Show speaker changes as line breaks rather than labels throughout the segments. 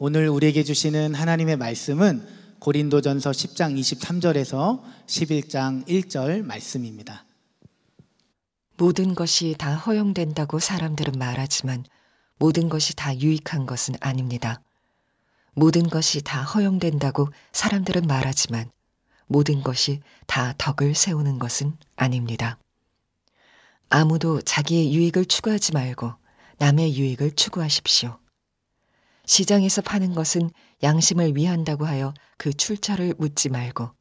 오늘 우리에게 주시는 하나님의 말씀은 고린도전서 10장 23절에서 11장 1절 말씀입니다.
모든 것이 다 허용된다고 사람들은 말하지만 모든 것이 다 유익한 것은 아닙니다. 모든 것이 다 허용된다고 사람들은 말하지만 모든 것이 다 덕을 세우는 것은 아닙니다. 아무도 자기의 유익을 추구하지 말고 남의 유익을 추구하십시오. 시장에서 파는 것은 양심을 위한다고 하여 그 출처를 묻지 말고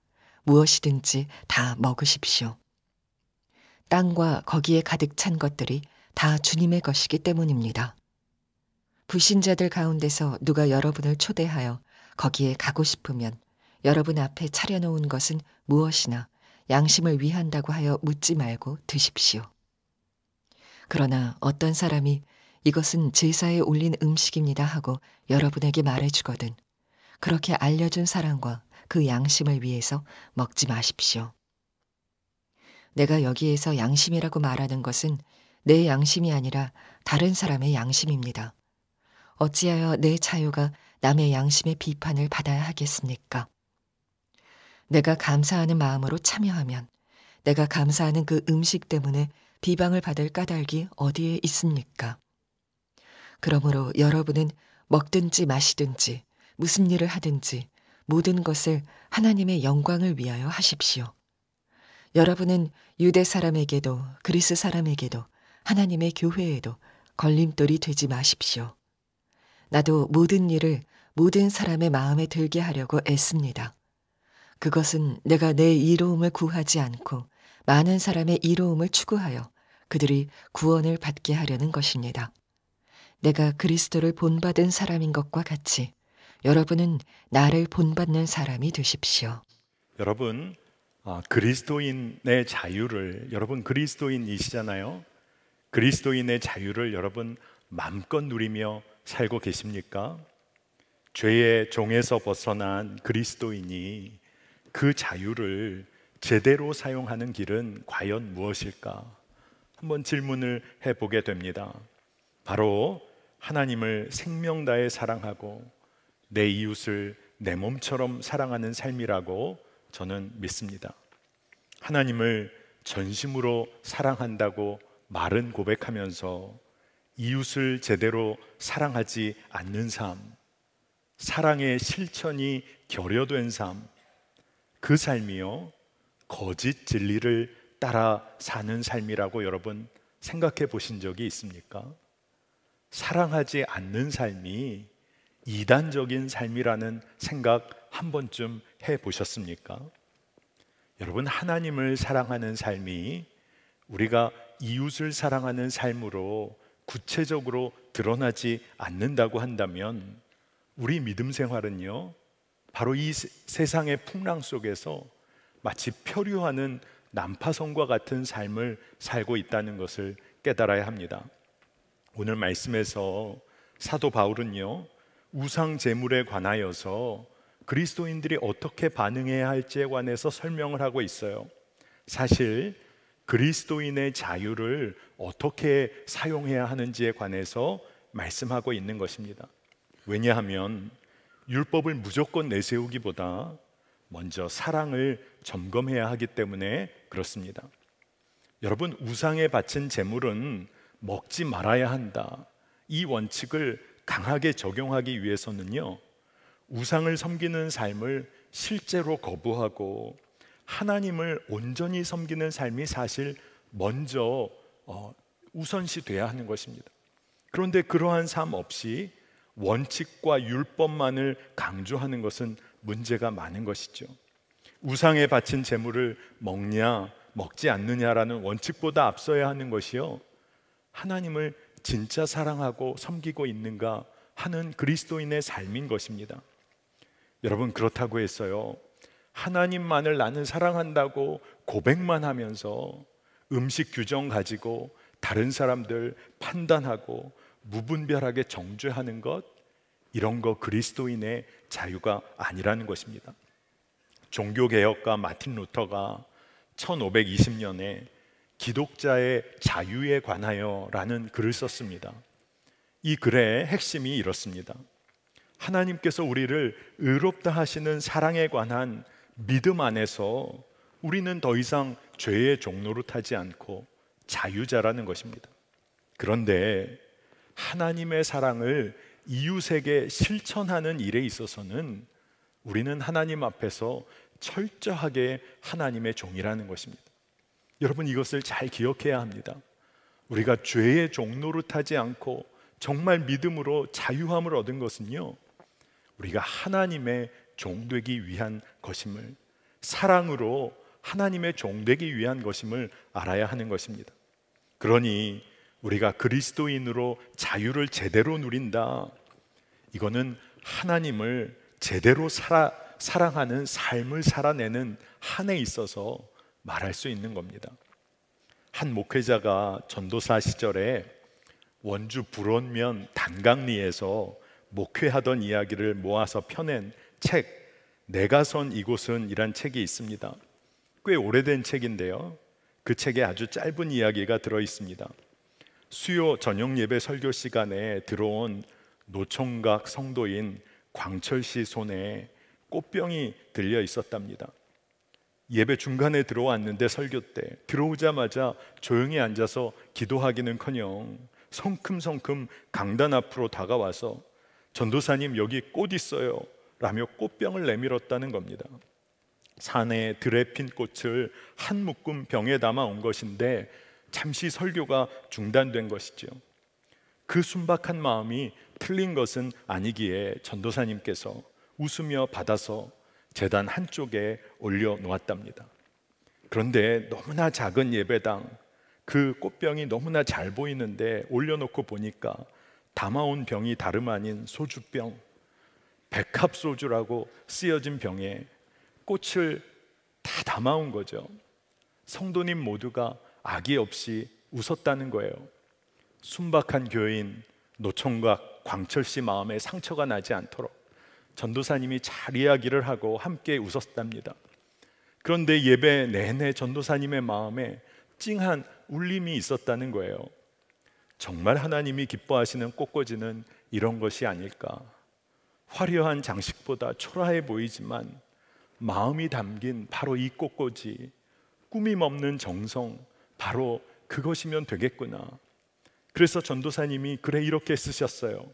무엇이든지 다 먹으십시오. 땅과 거기에 가득 찬 것들이 다 주님의 것이기 때문입니다. 불신자들 가운데서 누가 여러분을 초대하여 거기에 가고 싶으면 여러분 앞에 차려놓은 것은 무엇이나 양심을 위한다고 하여 묻지 말고 드십시오. 그러나 어떤 사람이 이것은 제사에 올린 음식입니다 하고 여러분에게 말해주거든 그렇게 알려준 사람과 그 양심을 위해서 먹지 마십시오. 내가 여기에서 양심이라고 말하는 것은 내 양심이 아니라 다른 사람의 양심입니다. 어찌하여 내 자유가 남의 양심의 비판을 받아야 하겠습니까? 내가 감사하는 마음으로 참여하면 내가 감사하는 그 음식 때문에 비방을 받을 까닭이 어디에 있습니까? 그러므로 여러분은 먹든지 마시든지 무슨 일을 하든지 모든 것을 하나님의 영광을 위하여 하십시오. 여러분은 유대 사람에게도 그리스 사람에게도 하나님의 교회에도 걸림돌이 되지 마십시오. 나도 모든 일을 모든 사람의 마음에 들게 하려고 애씁니다. 그것은 내가 내 이로움을 구하지 않고 많은 사람의 이로움을 추구하여 그들이 구원을 받게 하려는 것입니다. 내가 그리스도를 본받은 사람인 것과 같이 여러분은 나를 본받는 사람이 되십시오.
여러분, 그리스도인의 자유를, 여러분 그리스도인이시잖아요. 그리스도인의 자유를 여러분 마음껏 누리며 살고 계십니까? 죄의 종에서 벗어난 그리스도인이 그 자유를 제대로 사용하는 길은 과연 무엇일까? 한번 질문을 해보게 됩니다. 바로 하나님을 생명 다해 사랑하고 내 이웃을 내 몸처럼 사랑하는 삶이라고 저는 믿습니다. 하나님을 전심으로 사랑한다고 말은 고백하면서 이웃을 제대로 사랑하지 않는 삶, 사랑의 실천이 결여된 삶, 그 삶이요 거짓 진리를 따라 사는 삶이라고 여러분 생각해 보신 적이 있습니까? 사랑하지 않는 삶이 이단적인 삶이라는 생각 한 번쯤 해 보셨습니까? 여러분, 하나님을 사랑하는 삶이 우리가 이웃을 사랑하는 삶으로 구체적으로 드러나지 않는다고 한다면 우리 믿음 생활은요 바로 이 세상의 풍랑 속에서 마치 표류하는 난파선과 같은 삶을 살고 있다는 것을 깨달아야 합니다. 오늘 말씀에서 사도 바울은요 우상 제물에 관하여서 그리스도인들이 어떻게 반응해야 할지에 관해서 설명을 하고 있어요. 사실 그리스도인의 자유를 어떻게 사용해야 하는지에 관해서 말씀하고 있는 것입니다. 왜냐하면 율법을 무조건 내세우기보다 먼저 사랑을 점검해야 하기 때문에 그렇습니다. 여러분, 우상에 바친 제물은 먹지 말아야 한다, 이 원칙을 강하게 적용하기 위해서는요 우상을 섬기는 삶을 실제로 거부하고 하나님을 온전히 섬기는 삶이 사실 먼저 우선시 돼야 하는 것입니다. 그런데 그러한 삶 없이 원칙과 율법만을 강조하는 것은 문제가 많은 것이죠. 우상에 바친 제물을 먹냐 먹지 않느냐라는 원칙보다 앞서야 하는 것이요 하나님을 진짜 사랑하고 섬기고 있는가 하는 그리스도인의 삶인 것입니다. 여러분, 그렇다고 해서요 하나님만을 나는 사랑한다고 고백만 하면서 음식 규정 가지고 다른 사람들 판단하고 무분별하게 정죄하는 것, 이런 거 그리스도인의 자유가 아니라는 것입니다. 종교개혁가 마틴 루터가 1520년에 기독자의 자유에 관하여 라는 글을 썼습니다. 이 글의 핵심이 이렇습니다. 하나님께서 우리를 의롭다 하시는 사랑에 관한 믿음 안에서 우리는 더 이상 죄의 종로로 타지 않고 자유자라는 것입니다. 그런데 하나님의 사랑을 이웃에게 실천하는 일에 있어서는 우리는 하나님 앞에서 철저하게 하나님의 종이라는 것입니다. 여러분, 이것을 잘 기억해야 합니다. 우리가 죄의 종로로 타지 않고 정말 믿음으로 자유함을 얻은 것은요, 우리가 하나님의 종되기 위한 것임을, 사랑으로 하나님의 종되기 위한 것임을 알아야 하는 것입니다. 그러니 우리가 그리스도인으로 자유를 제대로 누린다, 이거는 하나님을 제대로 사랑하는 삶을 살아내는 한에 있어서 말할 수 있는 겁니다. 한 목회자가 전도사 시절에 원주 불원면 단강리에서 목회하던 이야기를 모아서 펴낸 책, 내가 선 이곳은 이란 책이 있습니다. 꽤 오래된 책인데요, 그 책에 아주 짧은 이야기가 들어 있습니다. 수요 저녁 예배 설교 시간에 들어온 노총각 성도인 광철 씨 손에 꽃병이 들려 있었답니다. 예배 중간에 들어왔는데 설교 때 들어오자마자 조용히 앉아서 기도하기는커녕 성큼성큼 강단 앞으로 다가와서 전도사님, 여기 꽃 있어요 라며 꽃병을 내밀었다는 겁니다. 산에 들에 핀 꽃을 한 묶음 병에 담아 온 것인데 잠시 설교가 중단된 것이죠. 그 순박한 마음이 틀린 것은 아니기에 전도사님께서 웃으며 받아서 제단 한쪽에 올려놓았답니다. 그런데 너무나 작은 예배당, 그 꽃병이 너무나 잘 보이는데 올려놓고 보니까 담아온 병이 다름 아닌 소주병, 백합소주라고 쓰여진 병에 꽃을 다 담아온 거죠. 성도님 모두가 악의 없이 웃었다는 거예요. 순박한 교인 노총각 광철 씨 마음에 상처가 나지 않도록 전도사님이 잘 이야기를 하고 함께 웃었답니다. 그런데 예배 내내 전도사님의 마음에 찡한 울림이 있었다는 거예요. 정말 하나님이 기뻐하시는 꽃꽂이는 이런 것이 아닐까. 화려한 장식보다 초라해 보이지만 마음이 담긴 바로 이 꽃꽂이, 꾸밈 없는 정성, 바로 그것이면 되겠구나. 그래서 전도사님이 글에 이렇게 쓰셨어요.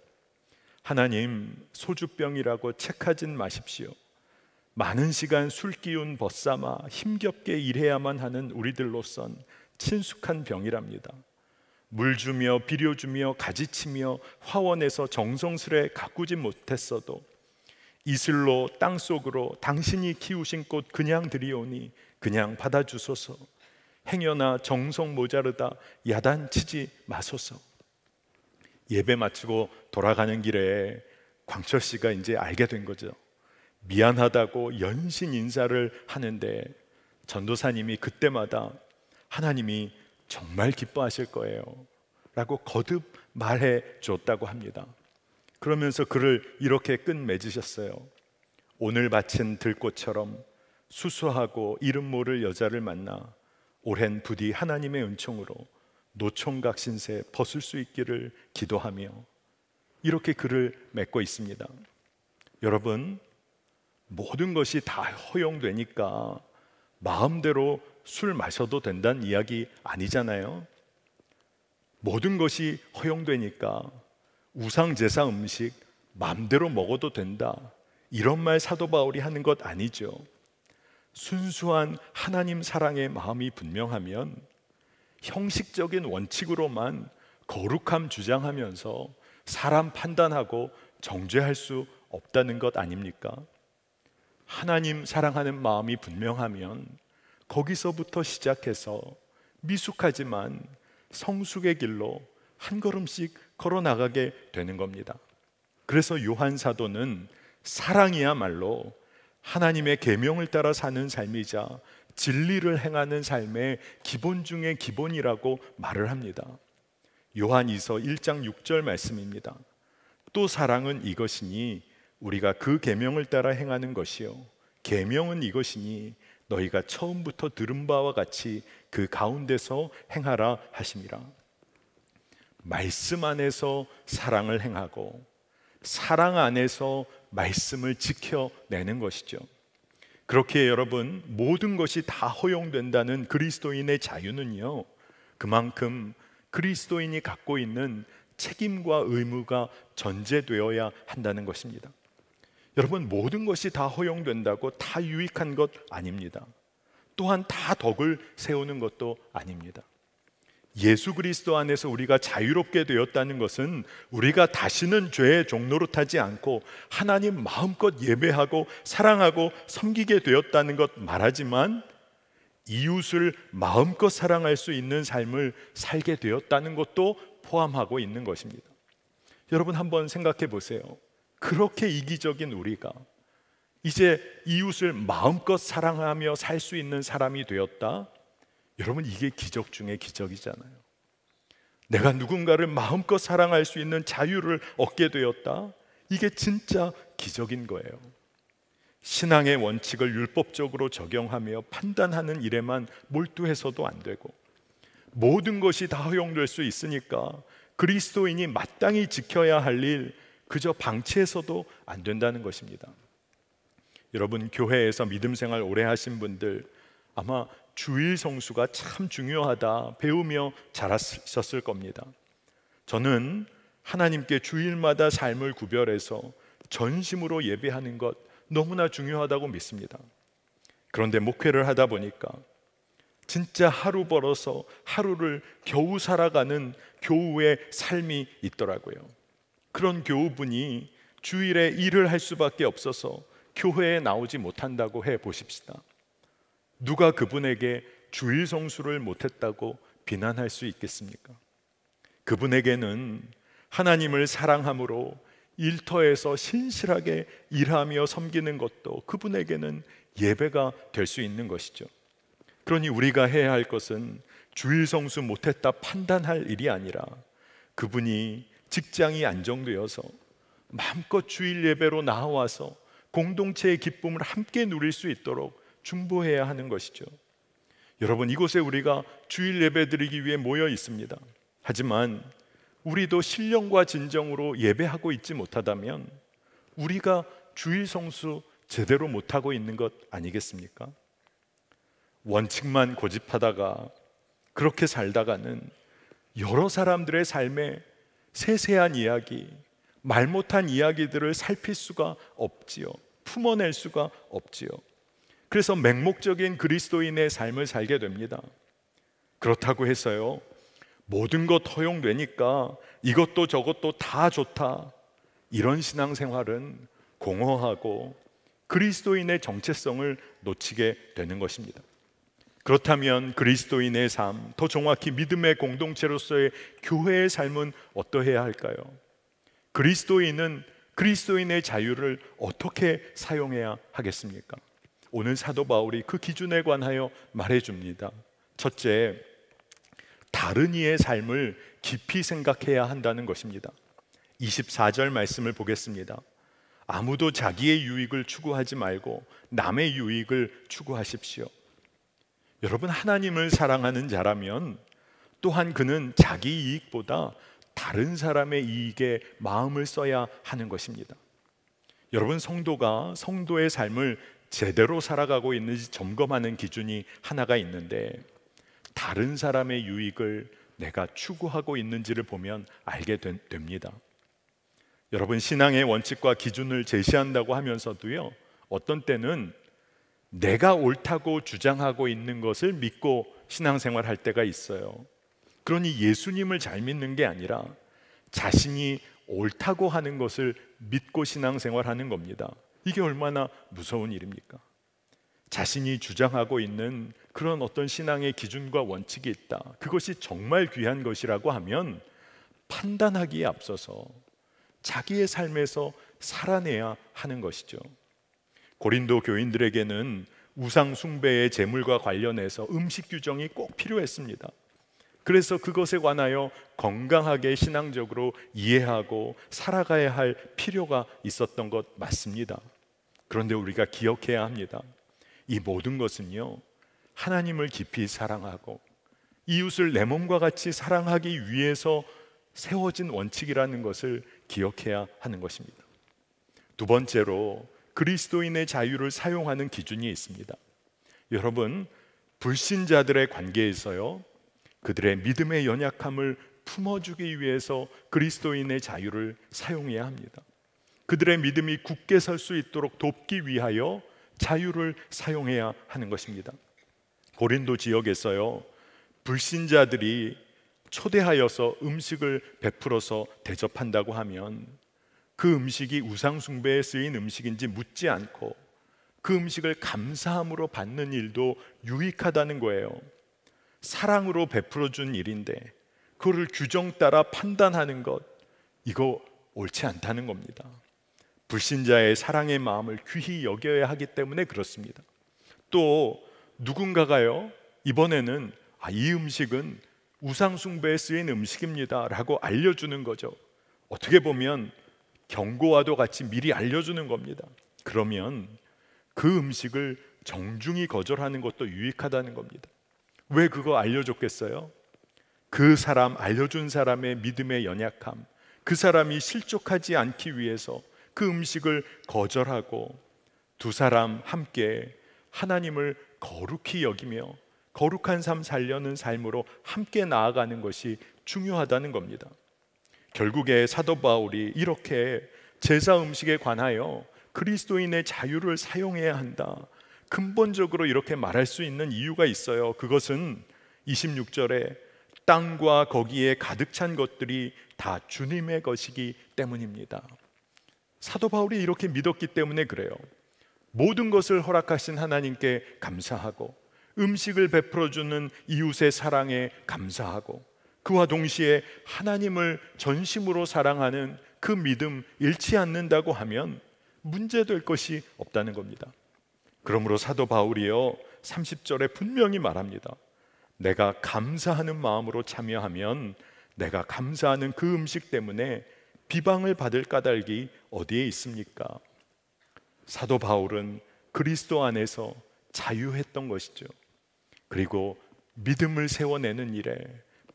하나님, 소주병이라고 책하진 마십시오. 많은 시간 술 기운 벗삼아 힘겹게 일해야만 하는 우리들로선 친숙한 병이랍니다. 물 주며 비료 주며 가지치며 화원에서 정성스레 가꾸지 못했어도 이슬로 땅속으로 당신이 키우신 꽃 그냥 들이오니 그냥 받아주소서. 행여나 정성 모자르다 야단치지 마소서. 예배 마치고 돌아가는 길에 광철 씨가 이제 알게 된 거죠. 미안하다고 연신 인사를 하는데 전도사님이 그때마다 하나님이 정말 기뻐하실 거예요 라고 거듭 말해 줬다고 합니다. 그러면서 글을 이렇게 끝맺으셨어요. 오늘 바친 들꽃처럼 수수하고 이름 모를 여자를 만나 오랜 부디 하나님의 은총으로 노총각 신세 벗을 수 있기를 기도하며, 이렇게 글을 맺고 있습니다. 여러분, 모든 것이 다 허용되니까 마음대로 술 마셔도 된다는 이야기 아니잖아요. 모든 것이 허용되니까 우상제사 음식 마음대로 먹어도 된다, 이런 말 사도 바울이 하는 것 아니죠. 순수한 하나님 사랑의 마음이 분명하면 형식적인 원칙으로만 거룩함 주장하면서 사람 판단하고 정죄할 수 없다는 것 아닙니까? 하나님 사랑하는 마음이 분명하면 거기서부터 시작해서 미숙하지만 성숙의 길로 한 걸음씩 걸어 나가게 되는 겁니다. 그래서 요한 사도는 사랑이야말로 하나님의 계명을 따라 사는 삶이자 진리를 행하는 삶의 기본 중의 기본이라고 말을 합니다. 요한이서 1장 6절 말씀입니다. 또 사랑은 이것이니 우리가 그 계명을 따라 행하는 것이요, 계명은 이것이니 너희가 처음부터 들은 바와 같이 그 가운데서 행하라 하심이라. 말씀 안에서 사랑을 행하고 사랑 안에서 말씀을 지켜내는 것이죠. 그렇게 여러분, 모든 것이 다 허용된다는 그리스도인의 자유는요, 그만큼 그리스도인이 갖고 있는 책임과 의무가 전제되어야 한다는 것입니다. 여러분, 모든 것이 다 허용된다고 다 유익한 것 아닙니다. 또한 다 덕을 세우는 것도 아닙니다. 예수 그리스도 안에서 우리가 자유롭게 되었다는 것은 우리가 다시는 죄의 종로로 타지 않고 하나님 마음껏 예배하고 사랑하고 섬기게 되었다는 것 말하지만, 이웃을 마음껏 사랑할 수 있는 삶을 살게 되었다는 것도 포함하고 있는 것입니다. 여러분, 한번 생각해 보세요. 그렇게 이기적인 우리가 이제 이웃을 마음껏 사랑하며 살 수 있는 사람이 되었다? 여러분, 이게 기적 중에 기적이잖아요. 내가 누군가를 마음껏 사랑할 수 있는 자유를 얻게 되었다? 이게 진짜 기적인 거예요. 신앙의 원칙을 율법적으로 적용하며 판단하는 일에만 몰두해서도 안 되고, 모든 것이 다 허용될 수 있으니까 그리스도인이 마땅히 지켜야 할 일 그저 방치해서도 안 된다는 것입니다. 여러분, 교회에서 믿음 생활 오래 하신 분들 아마 주일 성수가 참 중요하다 배우며 자라셨을 겁니다. 저는 하나님께 주일마다 삶을 구별해서 전심으로 예배하는 것 너무나 중요하다고 믿습니다. 그런데 목회를 하다 보니까 진짜 하루 벌어서 하루를 겨우 살아가는 교우의 삶이 있더라고요. 그런 교우분이 주일에 일을 할 수밖에 없어서 교회에 나오지 못한다고 해 보십시다. 누가 그분에게 주일 성수를 못했다고 비난할 수 있겠습니까? 그분에게는 하나님을 사랑함으로 일터에서 신실하게 일하며 섬기는 것도 그분에게는 예배가 될 수 있는 것이죠. 그러니 우리가 해야 할 것은 주일 성수 못했다 판단할 일이 아니라, 그분이 직장이 안정되어서 마음껏 주일 예배로 나와서 공동체의 기쁨을 함께 누릴 수 있도록 중보해야 하는 것이죠. 여러분, 이곳에 우리가 주일 예배 드리기 위해 모여 있습니다. 하지만 우리도 신령과 진정으로 예배하고 있지 못하다면 우리가 주일 성수 제대로 못하고 있는 것 아니겠습니까? 원칙만 고집하다가 그렇게 살다가는 여러 사람들의 삶에 세세한 이야기, 말 못한 이야기들을 살필 수가 없지요. 품어낼 수가 없지요. 그래서 맹목적인 그리스도인의 삶을 살게 됩니다. 그렇다고 해서요, 모든 것 허용되니까 이것도 저것도 다 좋다, 이런 신앙생활은 공허하고 그리스도인의 정체성을 놓치게 되는 것입니다. 그렇다면 그리스도인의 삶, 더 정확히 믿음의 공동체로서의 교회의 삶은 어떠해야 할까요? 그리스도인은 그리스도인의 자유를 어떻게 사용해야 하겠습니까? 오늘 사도 바울이 그 기준에 관하여 말해줍니다. 첫째, 다른 이의 삶을 깊이 생각해야 한다는 것입니다. 24절 말씀을 보겠습니다. 아무도 자기의 유익을 추구하지 말고 남의 유익을 추구하십시오. 여러분, 하나님을 사랑하는 자라면 또한 그는 자기 이익보다 다른 사람의 이익에 마음을 써야 하는 것입니다. 여러분, 성도가 성도의 삶을 제대로 살아가고 있는지 점검하는 기준이 하나가 있는데, 다른 사람의 유익을 내가 추구하고 있는지를 보면 알게 됩니다. 여러분, 신앙의 원칙과 기준을 제시한다고 하면서도요, 어떤 때는 내가 옳다고 주장하고 있는 것을 믿고 신앙생활 할 때가 있어요. 그러니 예수님을 잘 믿는 게 아니라 자신이 옳다고 하는 것을 믿고 신앙생활하는 겁니다. 이게 얼마나 무서운 일입니까? 자신이 주장하고 있는 그런 어떤 신앙의 기준과 원칙이 있다, 그것이 정말 귀한 것이라고 하면 판단하기에 앞서서 자기의 삶에서 살아내야 하는 것이죠. 고린도 교인들에게는 우상 숭배의 제물과 관련해서 음식 규정이 꼭 필요했습니다. 그래서 그것에 관하여 건강하게 신앙적으로 이해하고 살아가야 할 필요가 있었던 것 맞습니다. 그런데 우리가 기억해야 합니다. 이 모든 것은요, 하나님을 깊이 사랑하고 이웃을 내 몸과 같이 사랑하기 위해서 세워진 원칙이라는 것을 기억해야 하는 것입니다. 두 번째로 그리스도인의 자유를 사용하는 기준이 있습니다. 여러분, 불신자들의 관계에서요, 그들의 믿음의 연약함을 품어주기 위해서 그리스도인의 자유를 사용해야 합니다. 그들의 믿음이 굳게 설 수 있도록 돕기 위하여 자유를 사용해야 하는 것입니다. 고린도 지역에서요, 불신자들이 초대하여서 음식을 베풀어서 대접한다고 하면 그 음식이 우상 숭배에 쓰인 음식인지 묻지 않고 그 음식을 감사함으로 받는 일도 유익하다는 거예요. 사랑으로 베풀어 준 일인데 그거를 규정 따라 판단하는 것, 이거 옳지 않다는 겁니다. 불신자의 사랑의 마음을 귀히 여겨야 하기 때문에 그렇습니다. 또 누군가가요, 이번에는 이 음식은 우상 숭배에 쓰인 음식입니다 라고 알려주는 거죠. 어떻게 보면 경고와도 같이 미리 알려주는 겁니다. 그러면 그 음식을 정중히 거절하는 것도 유익하다는 겁니다. 왜 그거 알려줬겠어요? 그 사람, 알려준 사람의 믿음의 연약함, 그 사람이 실족하지 않기 위해서 그 음식을 거절하고 두 사람 함께 하나님을 거룩히 여기며 거룩한 삶 살려는 삶으로 함께 나아가는 것이 중요하다는 겁니다. 결국에 사도 바울이 이렇게 제사 음식에 관하여 그리스도인의 자유를 사용해야 한다, 근본적으로 이렇게 말할 수 있는 이유가 있어요. 그것은 26절에 땅과 거기에 가득 찬 것들이 다 주님의 것이기 때문입니다. 사도 바울이 이렇게 믿었기 때문에 그래요. 모든 것을 허락하신 하나님께 감사하고 음식을 베풀어주는 이웃의 사랑에 감사하고 그와 동시에 하나님을 전심으로 사랑하는 그 믿음 잃지 않는다고 하면 문제될 것이 없다는 겁니다. 그러므로 사도 바울이요 30절에 분명히 말합니다. 내가 감사하는 마음으로 참여하면 내가 감사하는 그 음식 때문에 비방을 받을 까닭이 어디에 있습니까? 사도 바울은 그리스도 안에서 자유했던 것이죠. 그리고 믿음을 세워내는 일에,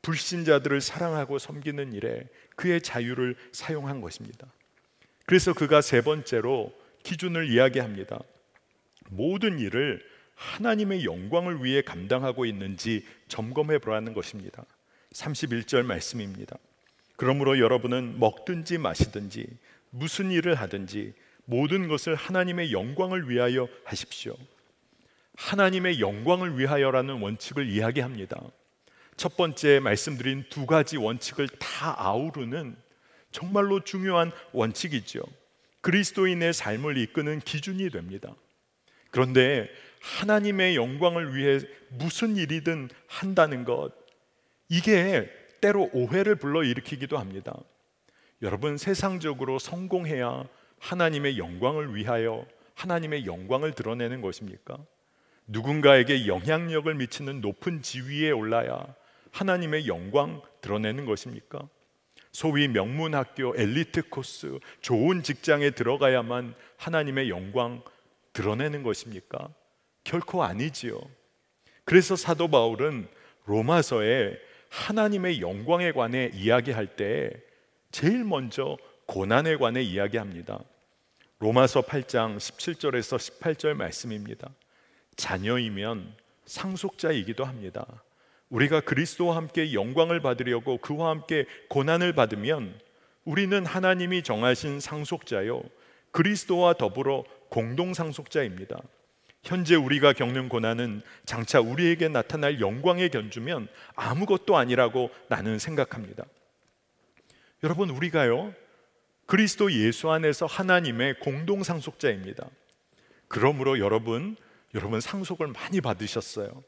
불신자들을 사랑하고 섬기는 일에 그의 자유를 사용한 것입니다. 그래서 그가 세 번째로 기준을 이야기합니다. 모든 일을 하나님의 영광을 위해 감당하고 있는지 점검해 보라는 것입니다. 31절 말씀입니다. 그러므로 여러분은 먹든지 마시든지 무슨 일을 하든지 모든 것을 하나님의 영광을 위하여 하십시오. 하나님의 영광을 위하여라는 원칙을 이야기합니다. 첫 번째 말씀드린 두 가지 원칙을 다 아우르는 정말로 중요한 원칙이죠. 그리스도인의 삶을 이끄는 기준이 됩니다. 그런데 하나님의 영광을 위해 무슨 일이든 한다는 것, 이게 때로 오해를 불러일으키기도 합니다. 여러분, 세상적으로 성공해야 하나님의 영광을 위하여 하나님의 영광을 드러내는 것입니까? 누군가에게 영향력을 미치는 높은 지위에 올라야 하나님의 영광 드러내는 것입니까? 소위 명문학교, 엘리트 코스, 좋은 직장에 들어가야만 하나님의 영광 드러내는 것입니까? 결코 아니지요. 그래서 사도 바울은 로마서에 하나님의 영광에 관해 이야기할 때 제일 먼저 고난에 관해 이야기합니다. 로마서 8장 17절에서 18절 말씀입니다. 자녀이면 상속자이기도 합니다. 우리가 그리스도와 함께 영광을 받으려고 그와 함께 고난을 받으면 우리는 하나님이 정하신 상속자요 그리스도와 더불어 공동 상속자입니다. 현재 우리가 겪는 고난은 장차 우리에게 나타날 영광에 견주면 아무것도 아니라고 나는 생각합니다. 여러분, 우리가요 그리스도 예수 안에서 하나님의 공동 상속자입니다. 그러므로 여러분 상속을 많이 받으셨어요.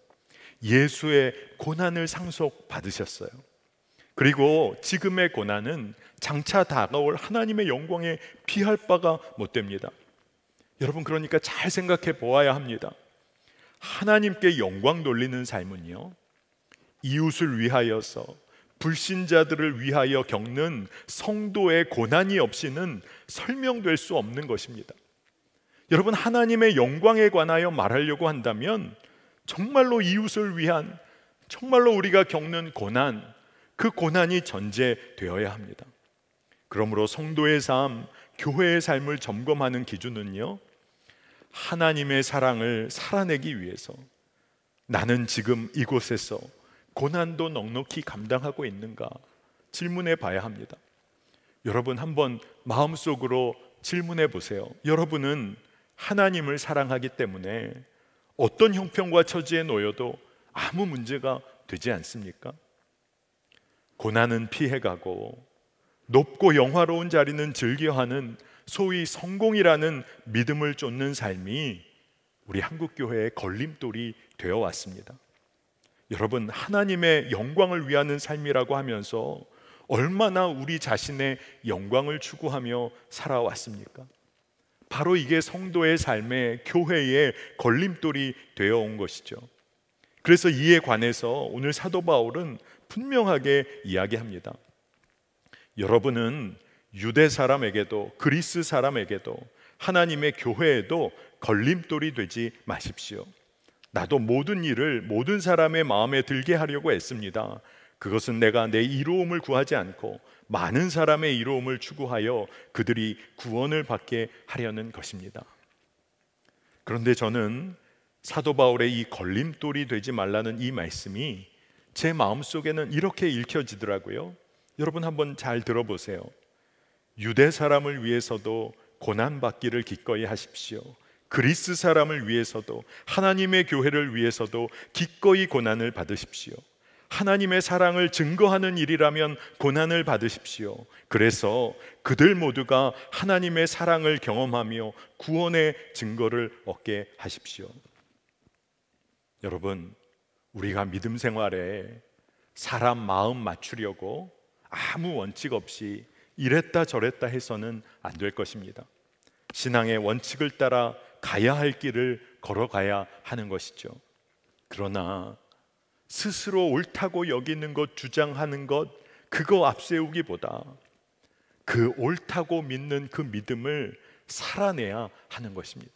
예수의 고난을 상속 받으셨어요. 그리고 지금의 고난은 장차 다가올 하나님의 영광에 비할 바가 못 됩니다. 여러분, 그러니까 잘 생각해 보아야 합니다. 하나님께 영광 돌리는 삶은요 이웃을 위하여서, 불신자들을 위하여 겪는 성도의 고난이 없이는 설명될 수 없는 것입니다. 여러분, 하나님의 영광에 관하여 말하려고 한다면 정말로 이웃을 위한, 정말로 우리가 겪는 고난, 그 고난이 전제되어야 합니다. 그러므로 성도의 삶, 교회의 삶을 점검하는 기준은요, 하나님의 사랑을 살아내기 위해서 나는 지금 이곳에서 고난도 넉넉히 감당하고 있는가 질문해 봐야 합니다. 여러분 한번 마음속으로 질문해 보세요. 여러분은 하나님을 사랑하기 때문에 어떤 형편과 처지에 놓여도 아무 문제가 되지 않습니까? 고난은 피해가고 높고 영화로운 자리는 즐겨하는 소위 성공이라는 믿음을 쫓는 삶이 우리 한국교회의 걸림돌이 되어 왔습니다. 여러분, 하나님의 영광을 위하는 삶이라고 하면서 얼마나 우리 자신의 영광을 추구하며 살아왔습니까? 바로 이게 성도의 삶에, 교회의 걸림돌이 되어 온 것이죠. 그래서 이에 관해서 오늘 사도 바울은 분명하게 이야기합니다. 여러분은 유대 사람에게도 그리스 사람에게도 하나님의 교회에도 걸림돌이 되지 마십시오. 나도 모든 일을 모든 사람의 마음에 들게 하려고 애씁니다. 그것은 내가 내 이로움을 구하지 않고 많은 사람의 이로움을 추구하여 그들이 구원을 받게 하려는 것입니다. 그런데 저는 사도 바울의 이 걸림돌이 되지 말라는 이 말씀이 제 마음속에는 이렇게 읽혀지더라고요. 여러분 한번 잘 들어보세요. 유대 사람을 위해서도 고난받기를 기꺼이 하십시오. 그리스 사람을 위해서도, 하나님의 교회를 위해서도 기꺼이 고난을 받으십시오. 하나님의 사랑을 증거하는 일이라면 고난을 받으십시오. 그래서 그들 모두가 하나님의 사랑을 경험하며 구원의 증거를 얻게 하십시오. 여러분, 우리가 믿음 생활에 사람 마음 맞추려고 아무 원칙 없이 이랬다 저랬다 해서는 안 될 것입니다. 신앙의 원칙을 따라 가야 할 길을 걸어가야 하는 것이죠. 그러나 스스로 옳다고 여기는 것, 주장하는 것, 그거 앞세우기보다 그 옳다고 믿는 그 믿음을 살아내야 하는 것입니다.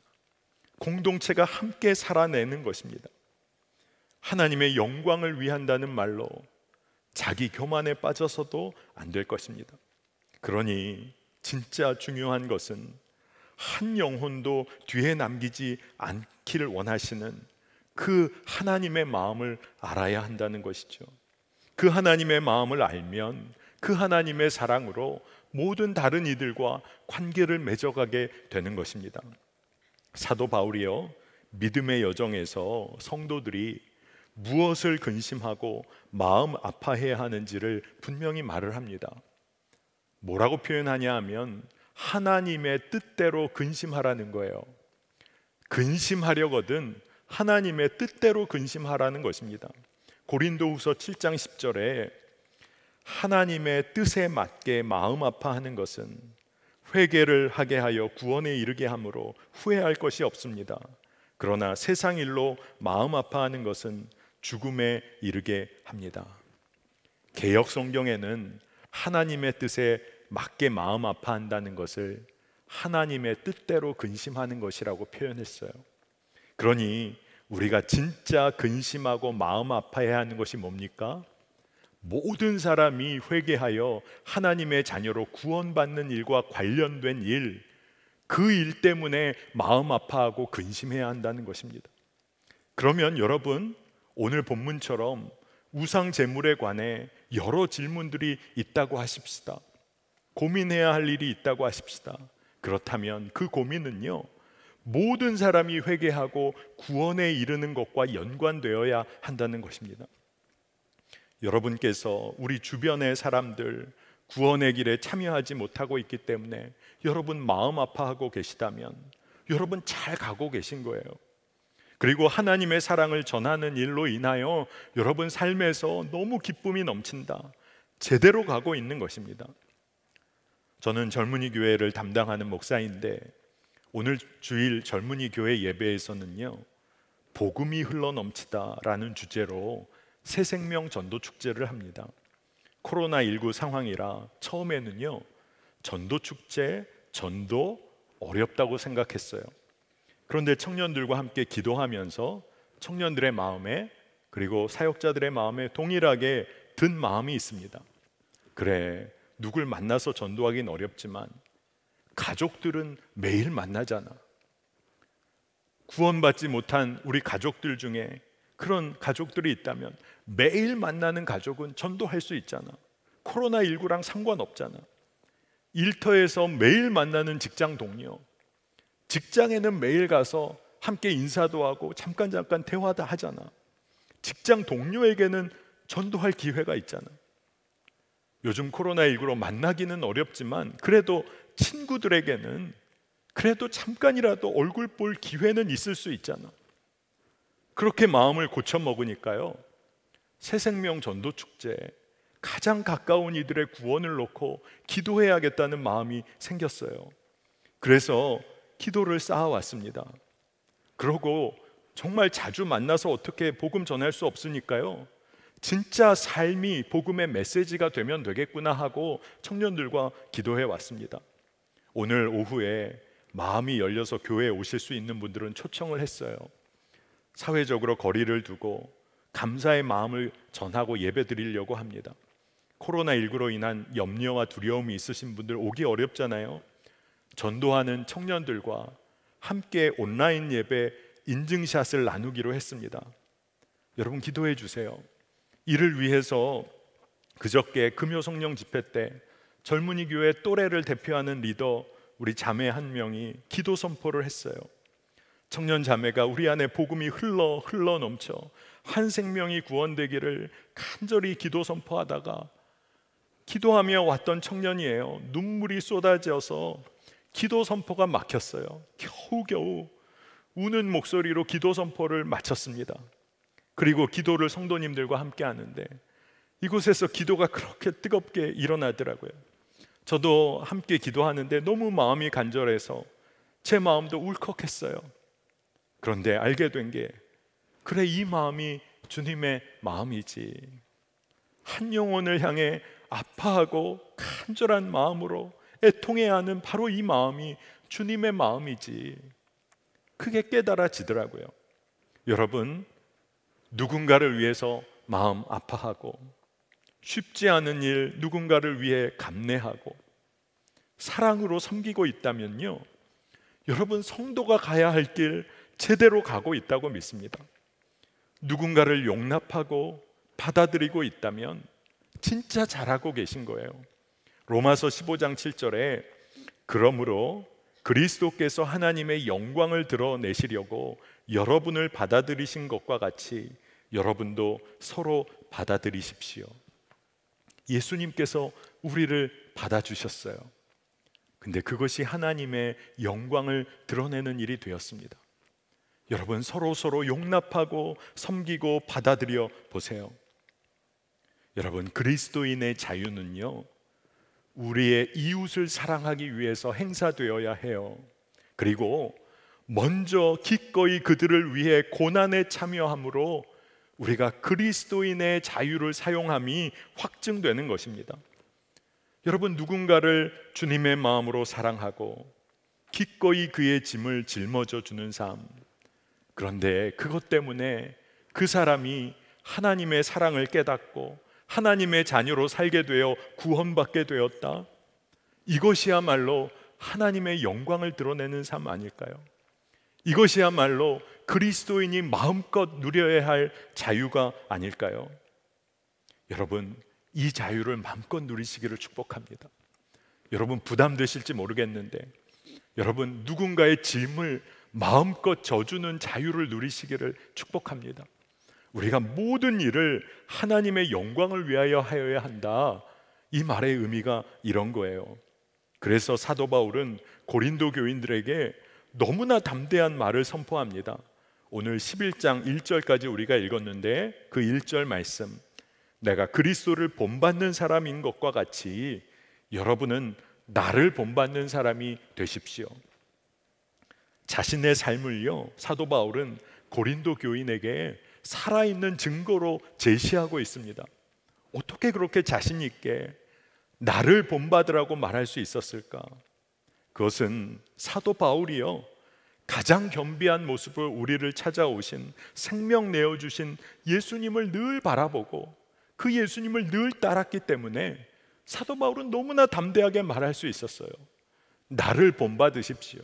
공동체가 함께 살아내는 것입니다. 하나님의 영광을 위한다는 말로 자기 교만에 빠져서도 안 될 것입니다. 그러니 진짜 중요한 것은 한 영혼도 뒤에 남기지 않기를 원하시는 그 하나님의 마음을 알아야 한다는 것이죠. 그 하나님의 마음을 알면 그 하나님의 사랑으로 모든 다른 이들과 관계를 맺어가게 되는 것입니다. 사도 바울이요, 믿음의 여정에서 성도들이 무엇을 근심하고 마음 아파해야 하는지를 분명히 말을 합니다. 뭐라고 표현하냐 하면 하나님의 뜻대로 근심하라는 거예요. 근심하려거든 하나님의 뜻대로 근심하라는 것입니다. 고린도후서 7장 10절에 하나님의 뜻에 맞게 마음 아파하는 것은 회개를 하게 하여 구원에 이르게 함으로 후회할 것이 없습니다. 그러나 세상 일로 마음 아파하는 것은 죽음에 이르게 합니다. 개역 성경에는 하나님의 뜻에 맞게 마음 아파한다는 것을 하나님의 뜻대로 근심하는 것이라고 표현했어요. 그러니 우리가 진짜 근심하고 마음 아파해야 하는 것이 뭡니까? 모든 사람이 회개하여 하나님의 자녀로 구원받는 일과 관련된 일, 그 일 때문에 마음 아파하고 근심해야 한다는 것입니다. 그러면 여러분, 오늘 본문처럼 우상 제물에 관해 여러 질문들이 있다고 하십시다. 고민해야 할 일이 있다고 하십시다. 그렇다면 그 고민은요, 모든 사람이 회개하고 구원에 이르는 것과 연관되어야 한다는 것입니다. 여러분께서 우리 주변의 사람들 구원의 길에 참여하지 못하고 있기 때문에 여러분 마음 아파하고 계시다면 여러분 잘 가고 계신 거예요. 그리고 하나님의 사랑을 전하는 일로 인하여 여러분 삶에서 너무 기쁨이 넘친다, 제대로 가고 있는 것입니다. 저는 젊은이 교회를 담당하는 목사인데 오늘 주일 젊은이 교회 예배에서는요, 복음이 흘러넘치다라는 주제로 새생명 전도 축제를 합니다. 코로나19 상황이라 처음에는요, 전도 축제, 전도 어렵다고 생각했어요. 그런데 청년들과 함께 기도하면서 청년들의 마음에, 그리고 사역자들의 마음에 동일하게 든 마음이 있습니다. 그래, 누굴 만나서 전도하기는 어렵지만 가족들은 매일 만나잖아. 구원받지 못한 우리 가족들 중에 그런 가족들이 있다면 매일 만나는 가족은 전도할 수 있잖아. 코로나19랑 상관없잖아. 일터에서 매일 만나는 직장 동료, 직장에는 매일 가서 함께 인사도 하고 잠깐 대화도 하잖아. 직장 동료에게는 전도할 기회가 있잖아. 요즘 코로나19로 만나기는 어렵지만 그래도 친구들에게는 그래도 잠깐이라도 얼굴 볼 기회는 있을 수 있잖아. 그렇게 마음을 고쳐 먹으니까요, 새생명 전도 축제에 가장 가까운 이들의 구원을 놓고 기도해야겠다는 마음이 생겼어요. 그래서 기도를 쌓아왔습니다. 그러고 정말 자주 만나서 어떻게 복음 전할 수 없으니까요, 진짜 삶이 복음의 메시지가 되면 되겠구나 하고 청년들과 기도해 왔습니다. 오늘 오후에 마음이 열려서 교회에 오실 수 있는 분들은 초청을 했어요. 사회적으로 거리를 두고 감사의 마음을 전하고 예배 드리려고 합니다. 코로나19로 인한 염려와 두려움이 있으신 분들 오기 어렵잖아요. 전도하는 청년들과 함께 온라인 예배 인증샷을 나누기로 했습니다. 여러분 기도해 주세요. 이를 위해서 그저께 금요성령 집회 때 젊은이 교회 또래를 대표하는 리더 우리 자매 한 명이 기도 선포를 했어요. 청년 자매가 우리 안에 복음이 흘러 넘쳐 한 생명이 구원되기를 간절히 기도 선포하다가 기도하며 왔던 청년이에요. 눈물이 쏟아져서 기도 선포가 막혔어요. 겨우겨우 우는 목소리로 기도 선포를 마쳤습니다. 그리고 기도를 성도님들과 함께 하는데 이곳에서 기도가 그렇게 뜨겁게 일어나더라고요. 저도 함께 기도하는데 너무 마음이 간절해서 제 마음도 울컥했어요. 그런데 알게 된 게, 그래, 이 마음이 주님의 마음이지. 한 영혼을 향해 아파하고 간절한 마음으로 애통해야 하는 바로 이 마음이 주님의 마음이지. 그게 깨달아지더라고요. 여러분, 누군가를 위해서 마음 아파하고 쉽지 않은 일 누군가를 위해 감내하고 사랑으로 섬기고 있다면요, 여러분 성도가 가야 할 길 제대로 가고 있다고 믿습니다. 누군가를 용납하고 받아들이고 있다면 진짜 잘하고 계신 거예요. 로마서 15장 7절에 그러므로 그리스도께서 하나님의 영광을 드러내시려고 여러분을 받아들이신 것과 같이 여러분도 서로 받아들이십시오. 예수님께서 우리를 받아주셨어요. 근데 그것이 하나님의 영광을 드러내는 일이 되었습니다. 여러분 서로 용납하고 섬기고 받아들여 보세요. 여러분, 그리스도인의 자유는요, 우리의 이웃을 사랑하기 위해서 행사되어야 해요. 그리고 먼저 기꺼이 그들을 위해 고난에 참여함으로 우리가 그리스도인의 자유를 사용함이 확증되는 것입니다. 여러분, 누군가를 주님의 마음으로 사랑하고 기꺼이 그의 짐을 짊어져 주는 삶, 그런데 그것 때문에 그 사람이 하나님의 사랑을 깨닫고 하나님의 자녀로 살게 되어 구원받게 되었다, 이것이야말로 하나님의 영광을 드러내는 삶 아닐까요? 이것이야말로 그리스도인이 마음껏 누려야 할 자유가 아닐까요? 여러분, 이 자유를 마음껏 누리시기를 축복합니다. 여러분 부담되실지 모르겠는데 여러분 누군가의 짐을 마음껏 져주는 자유를 누리시기를 축복합니다. 우리가 모든 일을 하나님의 영광을 위하여 하여야 한다, 이 말의 의미가 이런 거예요. 그래서 사도 바울은 고린도 교인들에게 너무나 담대한 말을 선포합니다. 오늘 11장 1절까지 우리가 읽었는데 그 1절 말씀, 내가 그리스도를 본받는 사람인 것과 같이 여러분은 나를 본받는 사람이 되십시오. 자신의 삶을요, 사도 바울은 고린도 교인에게 살아있는 증거로 제시하고 있습니다. 어떻게 그렇게 자신 있게 나를 본받으라고 말할 수 있었을까? 그것은 사도 바울이요, 가장 겸비한 모습으로 우리를 찾아오신, 생명 내어주신 예수님을 늘 바라보고 그 예수님을 늘 따랐기 때문에 사도 바울은 너무나 담대하게 말할 수 있었어요. 나를 본받으십시오.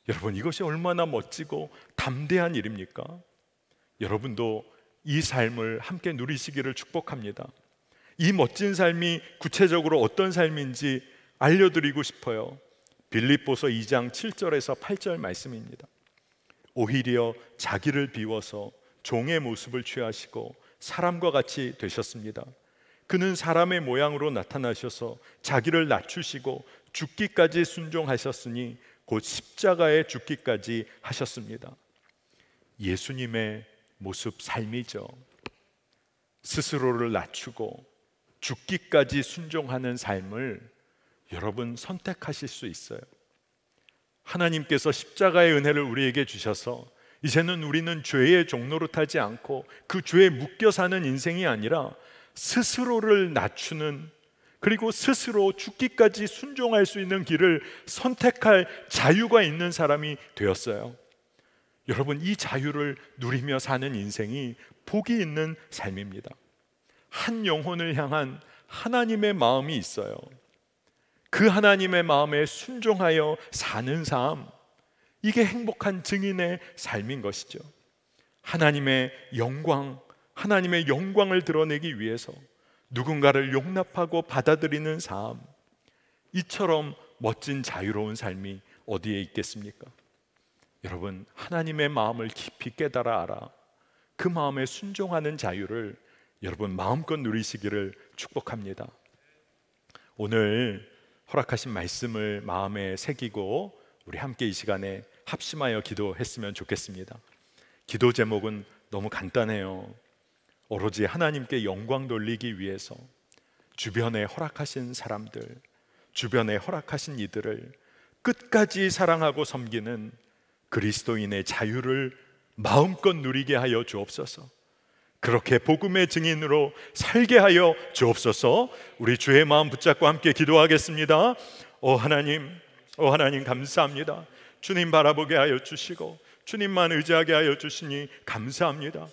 여러분, 이것이 얼마나 멋지고 담대한 일입니까? 여러분도 이 삶을 함께 누리시기를 축복합니다. 이 멋진 삶이 구체적으로 어떤 삶인지 알려드리고 싶어요. 빌립보서 2장 7절에서 8절 말씀입니다. 오히려 자기를 비워서 종의 모습을 취하시고 사람과 같이 되셨습니다. 그는 사람의 모양으로 나타나셔서 자기를 낮추시고 죽기까지 순종하셨으니 곧 십자가에 죽기까지 하셨습니다. 예수님의 모습 삶이죠. 스스로를 낮추고 죽기까지 순종하는 삶을 여러분 선택하실 수 있어요. 하나님께서 십자가의 은혜를 우리에게 주셔서 이제는 우리는 죄의 종노릇하지 않고 그 죄에 묶여 사는 인생이 아니라 스스로를 낮추는, 그리고 스스로 죽기까지 순종할 수 있는 길을 선택할 자유가 있는 사람이 되었어요. 여러분, 이 자유를 누리며 사는 인생이 복이 있는 삶입니다. 한 영혼을 향한 하나님의 마음이 있어요. 그 하나님의 마음에 순종하여 사는 삶, 이게 행복한 증인의 삶인 것이죠. 하나님의 영광을 드러내기 위해서 누군가를 용납하고 받아들이는 삶, 이처럼 멋진 자유로운 삶이 어디에 있겠습니까? 여러분, 하나님의 마음을 깊이 깨달아 알아 그 마음에 순종하는 자유를 여러분 마음껏 누리시기를 축복합니다. 오늘 허락하신 말씀을 마음에 새기고 우리 함께 이 시간에 합심하여 기도했으면 좋겠습니다. 기도 제목은 너무 간단해요. 오로지 하나님께 영광 돌리기 위해서 주변에 허락하신 사람들, 주변에 허락하신 이들을 끝까지 사랑하고 섬기는 그리스도인의 자유를 마음껏 누리게 하여 주옵소서. 그렇게 복음의 증인으로 살게 하여 주옵소서. 우리 주의 마음 붙잡고 함께 기도하겠습니다. 오 하나님 감사합니다. 주님 바라보게 하여 주시고 주님만 의지하게 하여 주시니 감사합니다.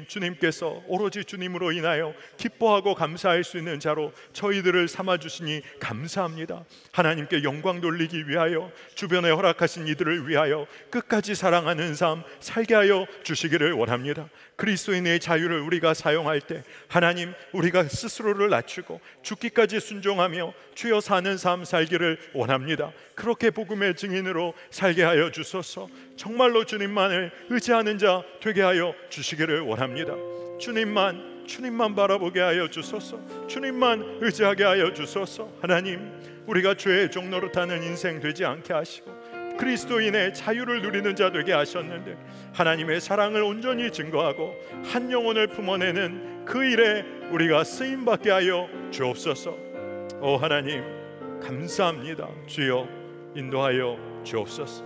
주님께서 오로지 주님으로 인하여 기뻐하고 감사할 수 있는 자로 저희들을 삼아주시니 감사합니다. 하나님께 영광 돌리기 위하여 주변에 허락하신 이들을 위하여 끝까지 사랑하는 삶 살게 하여 주시기를 원합니다. 그리스도인의 자유를 우리가 사용할 때 하나님, 우리가 스스로를 낮추고 죽기까지 순종하며 주여 사는 삶 살기를 원합니다. 그렇게 복음의 증인으로 살게 하여 주소서. 정말로 주님만을 의지하는 자 되게 하여 주시기를 원합니다. 주님만 바라보게 하여 주소서. 주님만 의지하게 하여 주소서. 하나님, 우리가 죄의 종노릇하는 인생 되지 않게 하시고 그리스도인의 자유를 누리는 자 되게 하셨는데 하나님의 사랑을 온전히 증거하고 한 영혼을 품어내는 그 일에 우리가 쓰임받게 하여 주옵소서. 오 하나님 감사합니다. 주여 인도하여 주옵소서.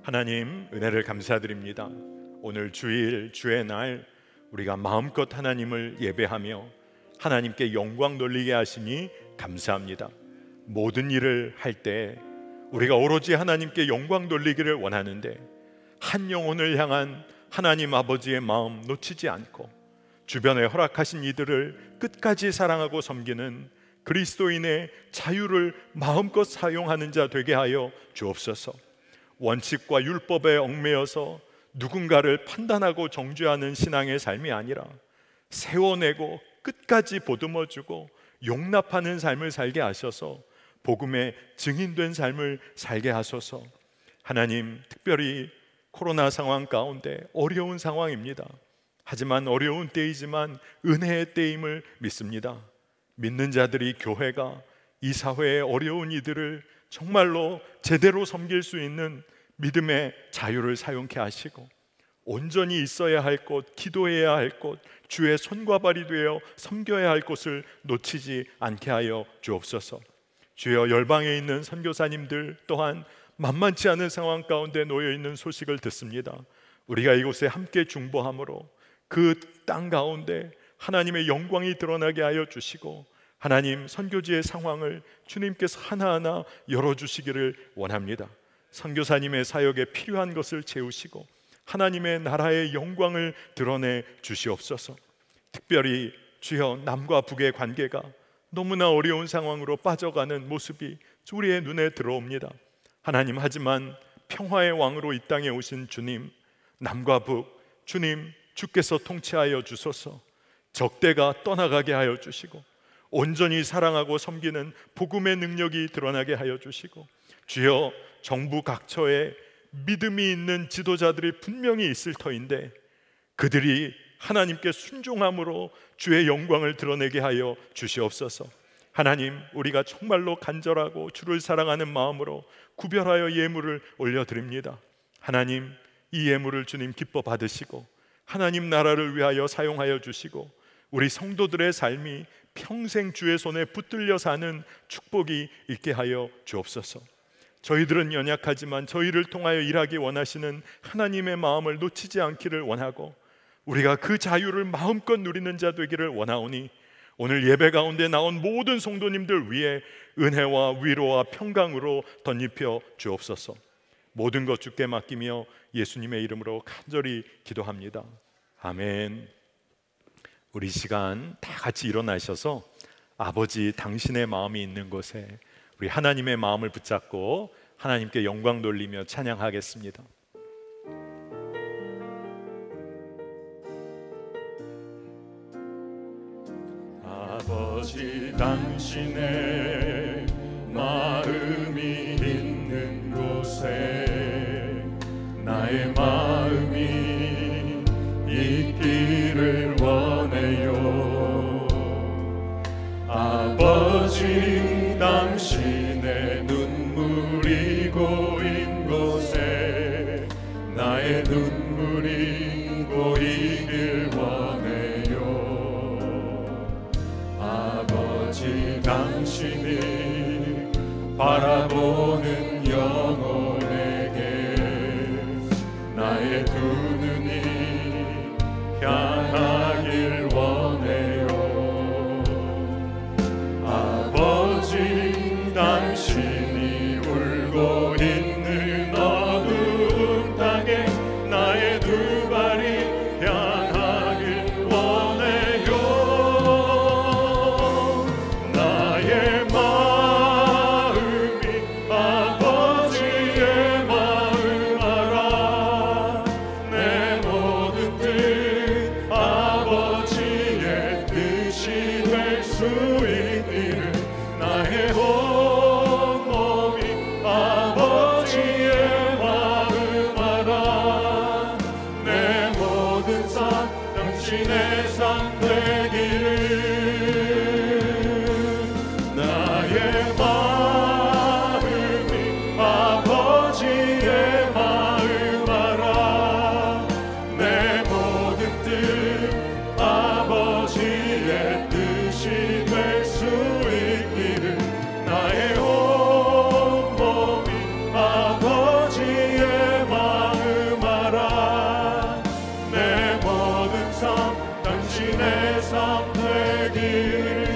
하나님 은혜를 감사드립니다. 오늘 주일 주의 날 우리가 마음껏 하나님을 예배하며 하나님께 영광 돌리게 하시니 감사합니다. 모든 일을 할 때 우리가 오로지 하나님께 영광 돌리기를 원하는데 한 영혼을 향한 하나님 아버지의 마음 놓치지 않고 주변에 허락하신 이들을 끝까지 사랑하고 섬기는 그리스도인의 자유를 마음껏 사용하는 자 되게 하여 주옵소서. 원칙과 율법에 얽매여서 누군가를 판단하고 정죄하는 신앙의 삶이 아니라 세워내고 끝까지 보듬어주고 용납하는 삶을 살게 하셔서 복음의 증인된 삶을 살게 하소서. 하나님, 특별히 코로나 상황 가운데 어려운 상황입니다. 하지만 어려운 때이지만 은혜의 때임을 믿습니다. 믿는 자들이 교회가 이 사회의 어려운 이들을 정말로 제대로 섬길 수 있는 믿음의 자유를 사용케 하시고 온전히 있어야 할 곳, 기도해야 할 곳, 주의 손과 발이 되어 섬겨야 할 곳을 놓치지 않게 하여 주옵소서. 주여, 열방에 있는 선교사님들 또한 만만치 않은 상황 가운데 놓여 있는 소식을 듣습니다. 우리가 이곳에 함께 중보함으로 그 땅 가운데 하나님의 영광이 드러나게 하여 주시고 하나님, 선교지의 상황을 주님께서 하나하나 열어주시기를 원합니다. 선교사님의 사역에 필요한 것을 채우시고 하나님의 나라의 영광을 드러내 주시옵소서. 특별히 주여, 남과 북의 관계가 너무나 어려운 상황으로 빠져가는 모습이 우리의 눈에 들어옵니다. 하나님, 하지만 평화의 왕으로 이 땅에 오신 주님, 남과 북, 주님 주께서 통치하여 주소서. 적대가 떠나가게 하여 주시고 온전히 사랑하고 섬기는 복음의 능력이 드러나게 하여 주시고, 주여, 정부 각처에 믿음이 있는 지도자들이 분명히 있을 터인데 그들이 하나님께 순종함으로 주의 영광을 드러내게 하여 주시옵소서. 하나님, 우리가 정말로 간절하고 주를 사랑하는 마음으로 구별하여 예물을 올려드립니다. 하나님, 이 예물을 주님 기뻐 받으시고 하나님 나라를 위하여 사용하여 주시고 우리 성도들의 삶이 평생 주의 손에 붙들려 사는 축복이 있게 하여 주옵소서. 저희들은 연약하지만 저희를 통하여 일하기 원하시는 하나님의 마음을 놓치지 않기를 원하고 우리가 그 자유를 마음껏 누리는 자 되기를 원하오니 오늘 예배 가운데 나온 모든 성도님들 위해 은혜와 위로와 평강으로 덧입혀 주옵소서. 모든 것 주께 맡기며 예수님의 이름으로 간절히 기도합니다. 아멘. 우리 시간 다 같이 일어나셔서 아버지 당신의 마음이 있는 곳에 우리 하나님의 마음을 붙잡고 하나님께 영광 돌리며 찬양하겠습니다. 아버지 당신의 마음이 있는 곳에 나의 마음이 있기를 원해요. 아버지 당신의 눈물이 고인 곳에 나의 눈물이 고이길 원해요. 아버지 당신이 바라보는 영혼에게 나의 두 눈이 향하길 원해요. 아버지 당신이 울고 있는 어두운 땅에 나의 두 발이 향하길 원해요. 나의 마음이 아버지의 마음 알아. 내 모든 뜻 아버지의 뜻이 될 수 있기를 나의 온 몸이 아버지의 마음 알아. 내 모든 삶 당신의 삶 되기를. 나의 마음이 아버지의 마음 알아. 내 모든 뜻 아버지의 뜻이 될 수 있기를. 나의 온 몸이 아버지의 마음 알아. 내 모든 삶 당신의 삶 되기를.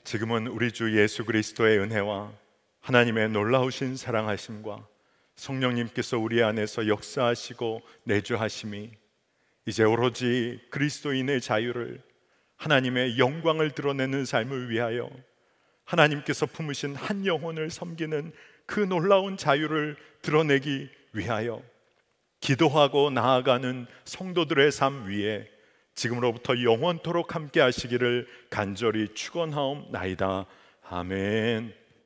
지금은 우리 주 예수 그리스도의 은혜와 하나님의 놀라우신 사랑하심과 성령님께서 우리 안에서 역사하시고 내주하심이 이제 오로지 그리스도인의 자유를, 하나님의 영광을 드러내는 삶을 위하여 하나님께서 품으신 한 영혼을 섬기는 그 놀라운 자유를 드러내기 위하여 기도하고 나아가는 성도들의 삶 위에 지금으로부터 영원토록 함께 하시기를 간절히 축원하옵나이다. 아멘.